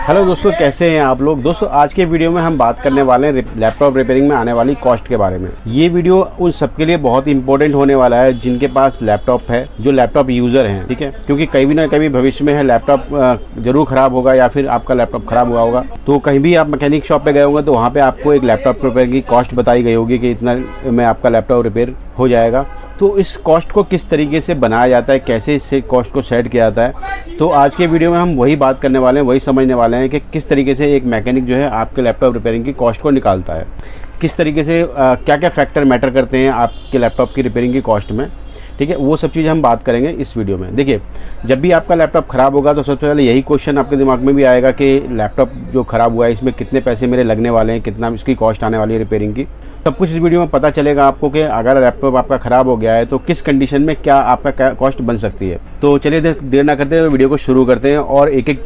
Hello दोस्तों, कैसे हैं आप लोग। दोस्तों आज के वीडियो में हम बात करने वाले हैं लैपटॉप रिपेयरिंग में आने वाली कॉस्ट के बारे में। ये वीडियो उन सबके लिए बहुत इंपॉर्टेंट होने वाला है जिनके पास लैपटॉप है, जो लैपटॉप यूज़र हैं, ठीक है। क्योंकि कभी ना कभी भविष्य में है लैपटॉप जरूर ख़राब होगा या फिर आपका लैपटॉप ख़राब हुआ होगा। तो कहीं भी आप मैकेनिक शॉप पर गए होंगे तो वहाँ पर आपको एक लैपटॉप रिपेयर की कॉस्ट बताई गई होगी कि इतना में आपका लैपटॉप रिपेयर हो जाएगा। तो इस कॉस्ट को किस तरीके से बनाया जाता है, कैसे इससे कॉस्ट को सेट किया जाता है, तो आज के वीडियो में हम वही बात करने वाले हैं, वही समझने वाले हैं कि किस तरीके से एक मैकेनिक जो है आपके लैपटॉप रिपेयरिंग की कॉस्ट को निकालता है, किस तरीके से क्या क्या फैक्टर मैटर करते हैं आपके लैपटॉप की रिपेयरिंग की कॉस्ट में, ठीक है। वो सब चीज़ हम बात करेंगे इस वीडियो में। देखिए, जब भी आपका लैपटॉप ख़राब होगा तो सबसे पहले यही क्वेश्चन आपके दिमाग में भी आएगा कि लैपटॉप जो ख़राब हुआ है इसमें कितने पैसे मेरे लगने वाले हैं, कितना इसकी कॉस्ट आने वाली है रिपेयरिंग की। सब कुछ इस वीडियो में पता चलेगा आपको कि अगर लैपटॉप आपका ख़राब हो गया है तो किस कंडीशन में क्या आपका कॉस्ट बन सकती है। तो चलिए देर ना करते हुए वीडियो को शुरू करते हैं और एक एक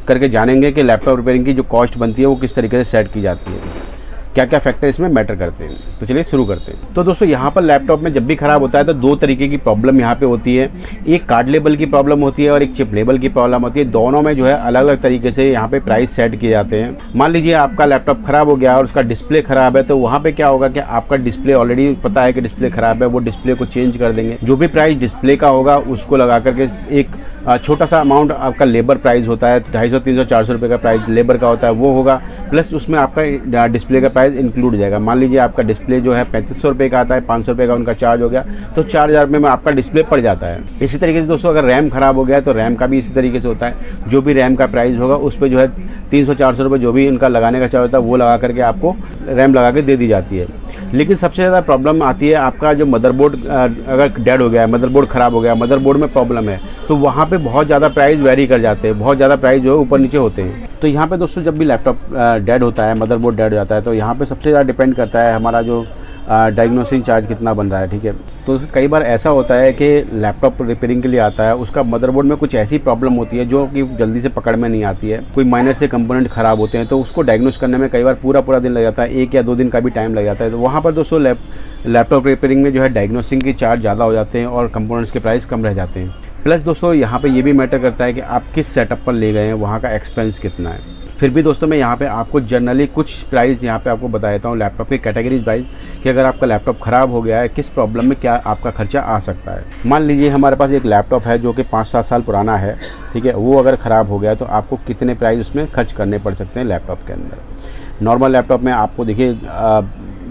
करके जानेंगे कि लैपटॉप रिपेयरिंग की जो कॉस्ट बनती है वो किस तरीके से सेट की जाती है, क्या क्या फैक्टर इसमें मैटर करते हैं। तो चलिए शुरू करते हैं। तो दोस्तों यहाँ पर लैपटॉप में जब भी ख़राब होता है तो दो तरीके की प्रॉब्लम यहाँ पे होती है। एक कार्ड लेवल की प्रॉब्लम होती है और एक चिप लेवल की प्रॉब्लम होती है। दोनों में जो है अलग अलग तरीके से यहाँ पे प्राइस सेट किए जाते हैं। मान लीजिए आपका लैपटॉप ख़राब हो गया और उसका डिस्प्ले ख़राब है, तो वहाँ पर क्या होगा कि आपका डिस्प्ले ऑलरेडी पता है कि डिस्प्ले ख़राब है, वो डिस्प्ले को चेंज कर देंगे। जो भी प्राइस डिस्प्ले का होगा उसको लगा करके एक छोटा सा अमाउंट आपका लेबर प्राइस होता है, 250, 300, 400 रुपये का प्राइस लेबर का होता है, वो होगा, प्लस उसमें आपका डिस्प्ले का प्राइस इंक्लूड हो जाएगा। मान लीजिए आपका डिस्प्ले जो है 3500 रुपये का आता है, 500 रुपये का उनका चार्ज हो गया, तो 4000 रुपये में आपका डिस्प्ले पड़ जाता है। इसी तरीके से दोस्तों अगर रैम खराब हो गया है तो रैम का भी इसी तरीके से होता है। जो भी रैम का प्राइस होगा उस पर जो है 300-400 रुपये जो भी इनका लगाने का चार्ज होता है वो लगा करके आपको रैम लगा के दे दी जाती है। लेकिन सबसे ज़्यादा प्रॉब्लम आती है आपका जो मदरबोर्ड अगर डेड हो गया है, मदरबोर्ड ख़राब हो गया, मदरबोर्ड में प्रॉब्लम है, तो वहाँ पे बहुत ज़्यादा प्राइस वेरी कर जाते हैं, बहुत ज़्यादा प्राइस जो है ऊपर नीचे होते हैं। तो यहाँ पे दोस्तों जब भी लैपटॉप डेड होता है, मदरबोर्ड डेड हो जाता है, तो यहाँ पे सबसे ज़्यादा डिपेंड करता है हमारा जो डायग्नोसिंग चार्ज कितना बन रहा है, ठीक है। तो कई बार ऐसा होता है कि लैपटॉप रिपेयरिंग के लिए आता है, उसका मदरबोर्ड में कुछ ऐसी प्रॉब्लम होती है जो कि जल्दी से पकड़ में नहीं आती है, कोई माइनर से कंपोनेंट ख़राब होते हैं, तो उसको डायग्नोस करने में कई बार पूरा दिन लग जाता है, 1 या 2 दिन का भी टाइम लग जाता है। तो वहाँ पर दोस्तों लैपटॉप रिपेयरिंग में जो है डायग्नोसिंग के चार्ज ज़्यादा हो जाते हैं और कंपोनेंट्स के प्राइस कम रह जाते हैं। प्लस दोस्तों यहाँ पे ये भी मैटर करता है कि आप किस सेटअप पर ले गए हैं, वहाँ का एक्सपेंस कितना है। फिर भी दोस्तों मैं यहाँ पे आपको जनरली कुछ प्राइस यहाँ पे आपको बता देता हूँ लैपटॉप की कैटेगरीज प्राइस, कि अगर आपका लैपटॉप ख़राब हो गया है किस प्रॉब्लम में क्या आपका खर्चा आ सकता है। मान लीजिए हमारे पास एक लैपटॉप है जो कि 5-7 साल पुराना है, ठीक है, वो अगर ख़राब हो गया तो आपको कितने प्राइस उसमें खर्च करने पड़ सकते हैं लैपटॉप के अंदर। नॉर्मल लैपटॉप में आपको देखिए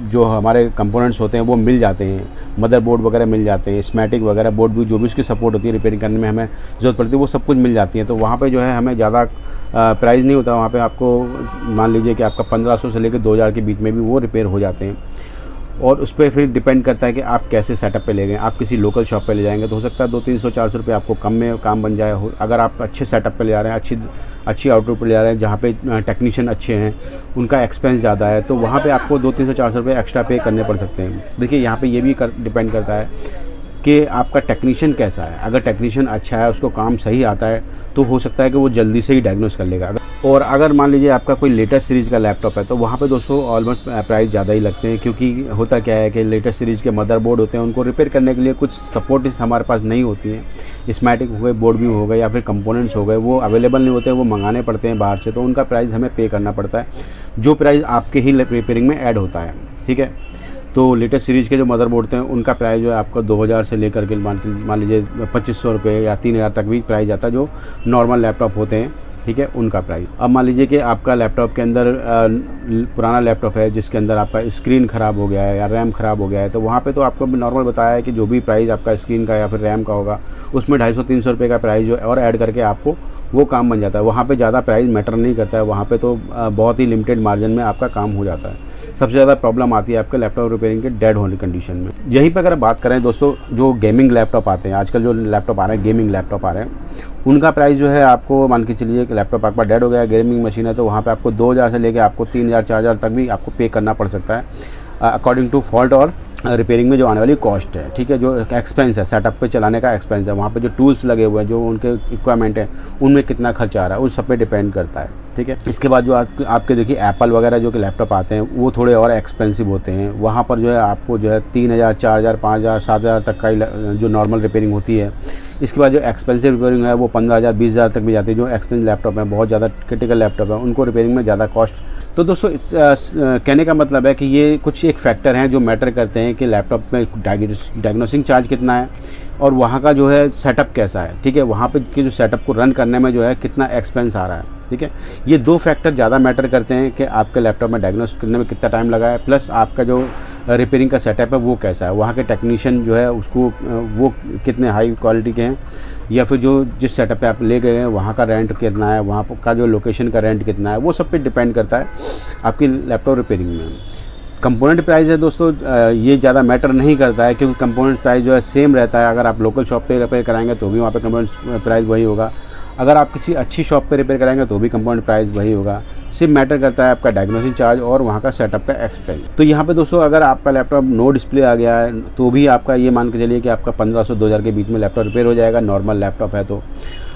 जो हमारे कंपोनेंट्स होते हैं वो मिल जाते हैं, मदरबोर्ड वगैरह मिल जाते हैं, स्मैटिक वगैरह बोर्ड भी जो भी उसकी सपोर्ट होती है रिपेयरिंग करने में हमें ज़रूरत पड़ती है, वो सब कुछ मिल जाती है। तो वहाँ पे जो है हमें ज़्यादा प्राइस नहीं होता। वहाँ पे आपको मान लीजिए कि आपका 1500 से लेकर 2000 के बीच में भी वो रिपेयर हो जाते हैं। और उस पर फिर डिपेंड करता है कि आप कैसे सेटअप पे ले गए। आप किसी लोकल शॉप पे ले जाएंगे तो हो सकता है 200-300-400 रुपये आपको कम में काम बन जाए। अगर आप अच्छे सेटअप पे ले जा रहे हैं, अच्छी आउटपुट पे ले जा रहे हैं जहाँ पे टेक्नीशियन अच्छे हैं, उनका एक्सपेंस ज़्यादा है, तो वहाँ पे आपको 200-300-400 रुपये एक्स्ट्रा पे करने पड़ सकते हैं। देखिए यहाँ पे ये भी डिपेंड करता है कि आपका टेक्नीशियन कैसा है। अगर टेक्नीशियन अच्छा है, उसको काम सही आता है, तो हो सकता है कि वो जल्दी से ही डायग्नोस कर लेगा। और अगर मान लीजिए आपका कोई लेटेस्ट सीरीज़ का लैपटॉप है तो वहाँ पे दोस्तों ऑलमोस्ट प्राइस ज़्यादा ही लगते हैं, क्योंकि होता क्या है कि लेटेस्ट सीरीज़ के मदरबोर्ड होते हैं, उनको रिपेयर करने के लिए कुछ सपोर्ट हमारे पास नहीं होती है। स्मैटिक हो गए, बोर्ड भी हो गए या फिर कंपोनेंट्स हो गए, वो अवेलेबल नहीं होते हैं, वो मंगाने पड़ते हैं बाहर से, तो उनका प्राइस हमें पे करना पड़ता है, जो प्राइस आपके ही रिपेयरिंग में ऐड होता है, ठीक है। तो लेटेस्ट सीरीज़ के जो मदरबोर्ड हैं उनका प्राइस जो है आपको 2000 से लेकर के मान लीजिए 2500 रुपये या 3000 तक भी प्राइस जाता है, जो नॉर्मल लैपटॉप होते हैं, ठीक है, उनका प्राइस। अब मान लीजिए कि आपका लैपटॉप के अंदर पुराना लैपटॉप है जिसके अंदर आपका स्क्रीन ख़राब हो गया है या रैम ख़राब हो गया है, तो वहाँ पे तो आपको नॉर्मल बताया है कि जो भी प्राइस आपका स्क्रीन का या फिर रैम का होगा उसमें 250-300 रुपये का प्राइस जो और ऐड करके आपको वो काम बन जाता है। वहाँ पे ज़्यादा प्राइस मैटर नहीं करता है, वहाँ पे तो बहुत ही लिमिटेड मार्जिन में आपका काम हो जाता है। सबसे ज़्यादा प्रॉब्लम आती है आपके लैपटॉप रिपेयरिंग के डेड होने कंडीशन में। यहीं पर अगर बात करें दोस्तों, जो गेमिंग लैपटॉप आते हैं आजकल, जो लैपटॉप आ रहे हैं गेमिंग लैपटॉप आ रहे हैं, उनका प्राइस जो है आपको मान के चलिए कि लैपटॉप आपका डेड हो गया, गेमिंग मशीन है, तो वहाँ पर आपको 2000 से लेकर आपको 3000-4000 तक भी आपको पे करना पड़ सकता है, अकॉर्डिंग टू फॉल्ट और रिपेयरिंग में जो आने वाली कॉस्ट है, ठीक है, जो एक्सपेंस है, सेटअप पे चलाने का एक्सपेंस है, वहाँ पे जो टूल्स लगे हुए हैं, जो उनके इक्विपमेंट है, उनमें कितना खर्च आ रहा है, उस सब पे डिपेंड करता है, ठीक है। इसके बाद जो आपके देखिए एप्पल वगैरह जो कि लैपटॉप आते हैं वो थोड़े और एक्सपेंसिव होते हैं, वहाँ पर जो है आपको जो है 3000, 4000, 5000, 7000 तक का जो नॉर्मल रिपेयरिंग होती है। इसके बाद जो एक्सपेंसिव रिपेयरिंग है वो 15000, 20000 तक भी जाती है। जो एक्सपेंसिव लैपटॉप है, बहुत ज़्यादा क्रिटिकल लैपटॉप है, उनको रिपेयरिंग में ज़्यादा कॉस्ट। तो दोस्तों कहने का मतलब है कि ये कुछ एक फैक्टर हैं जो मैटर करते हैं कि लैपटॉप में डायग्नोसिंग चार्ज कितना है और वहाँ का जो है सेटअप कैसा है, ठीक है, वहाँ पे के जो सेटअप को रन करने में जो है कितना एक्सपेंस आ रहा है, ठीक है। ये दो फैक्टर ज़्यादा मैटर करते हैं कि आपके लैपटॉप में डायग्नोस करने में कितना टाइम लगा है, प्लस आपका जो रिपेयरिंग का सेटअप है वो कैसा है, वहाँ के टेक्नीशियन जो है उसको वो कितने हाई क्वालिटी के हैं, या फिर जो जिस सेटअप पे आप ले गए हैं वहाँ का रेंट कितना है, वहाँ का जो लोकेशन का रेंट कितना है, वो सब पे डिपेंड करता है आपकी लैपटॉप रिपेयरिंग में। कंपोनेंट प्राइस है दोस्तों, ये ज़्यादा मैटर नहीं करता है, क्योंकि कंपोनेंट प्राइस जो है सेम रहता है। अगर आप लोकल शॉप पे रिपेयर कराएंगे तो भी वहाँ पे कंपोनेंट प्राइस वही होगा, अगर आप किसी अच्छी शॉप पे रिपेयर कराएंगे तो भी कंपोनेंट प्राइस वही होगा। सिर्फ मैटर करता है आपका डायग्नोसिस चार्ज और वहाँ का सेटअप का एक्सपेंस। तो यहाँ पे दोस्तों अगर आपका लैपटॉप नो डिस्प्ले आ गया है तो भी आपका ये मान के चलिए कि आपका 1500-2000 के बीच में लैपटॉप रिपेयर हो जाएगा, नॉर्मल लैपटॉप है तो।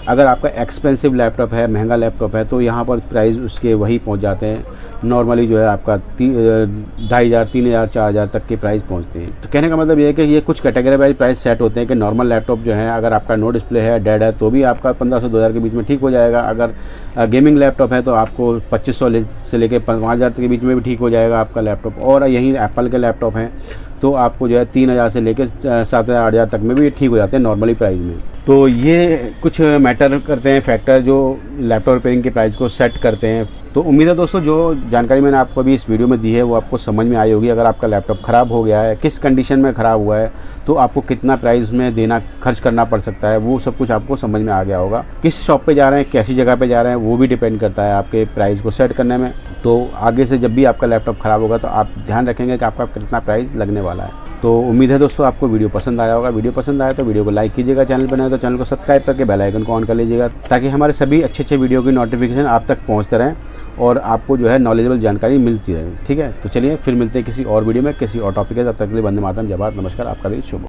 अगर आपका एक्सपेंसिव लैपटॉप है, महंगा लैपटॉप है, तो यहाँ पर प्राइस उसके वही पहुँच जाते हैं, नॉर्मली जो है आपका 2500, 3000, 4000 तक के प्राइस पहुँचते हैं। तो कहने का मतलब ये है कि ये कुछ कैटेगरी वाइज प्राइस सेट होते हैं कि नॉर्मल लैपटॉप जो है अगर आपका नो डिस्प्ले है, डेड है, तो भी आपका 1500-2000 के बीच में ठीक हो जाएगा। अगर गेमिंग लैपटॉप है तो आपको 2500 से लेकर 5000 के बीच में भी ठीक हो जाएगा आपका लैपटॉप। और यही एप्पल के लैपटॉप हैं तो आपको जो है 3000 से लेकर 7000, 8000 तक में भी ठीक हो जाते हैं नॉर्मली प्राइस में। तो ये कुछ मैटर करते हैं फैक्टर जो लैपटॉप रिपेयरिंग के प्राइस को सेट करते हैं। तो उम्मीद है दोस्तों जो जानकारी मैंने आपको अभी इस वीडियो में दी है वो आपको समझ में आई होगी। अगर आपका लैपटॉप ख़राब हो गया है, किस कंडीशन में ख़राब हुआ है, तो आपको कितना प्राइस में देना खर्च करना पड़ सकता है, वो सब कुछ आपको समझ में आ गया होगा। किस शॉप पे जा रहे हैं, कैसी जगह पे जा रहे हैं, वो भी डिपेंड करता है आपके प्राइस को सेट करने में। तो आगे से जब भी आपका लैपटॉप ख़राब होगा तो आप ध्यान रखेंगे कि आपका कितना प्राइस लगने वाला है। तो उम्मीद है दोस्तों आपको वीडियो पसंद आया होगा। वीडियो पसंद आया तो वीडियो को लाइक कीजिएगा, चैनल पर नए तो चैनल को सब्सक्राइब करके बेल आइकन को ऑन कर लीजिएगा, ताकि हमारे सभी अच्छे वीडियो की नोटिफिकेशन आप तक पहुंचते रहें और आपको जो है नॉलेजेबल जानकारी मिलती रहे। ठीक है, तो चलिए फिर मिलते हैं किसी और वीडियो में, किसी और टॉपिक है। तब तक के लिए वंदे मातरम, जय भारत, नमस्कार, आपका दिन शुभ हो।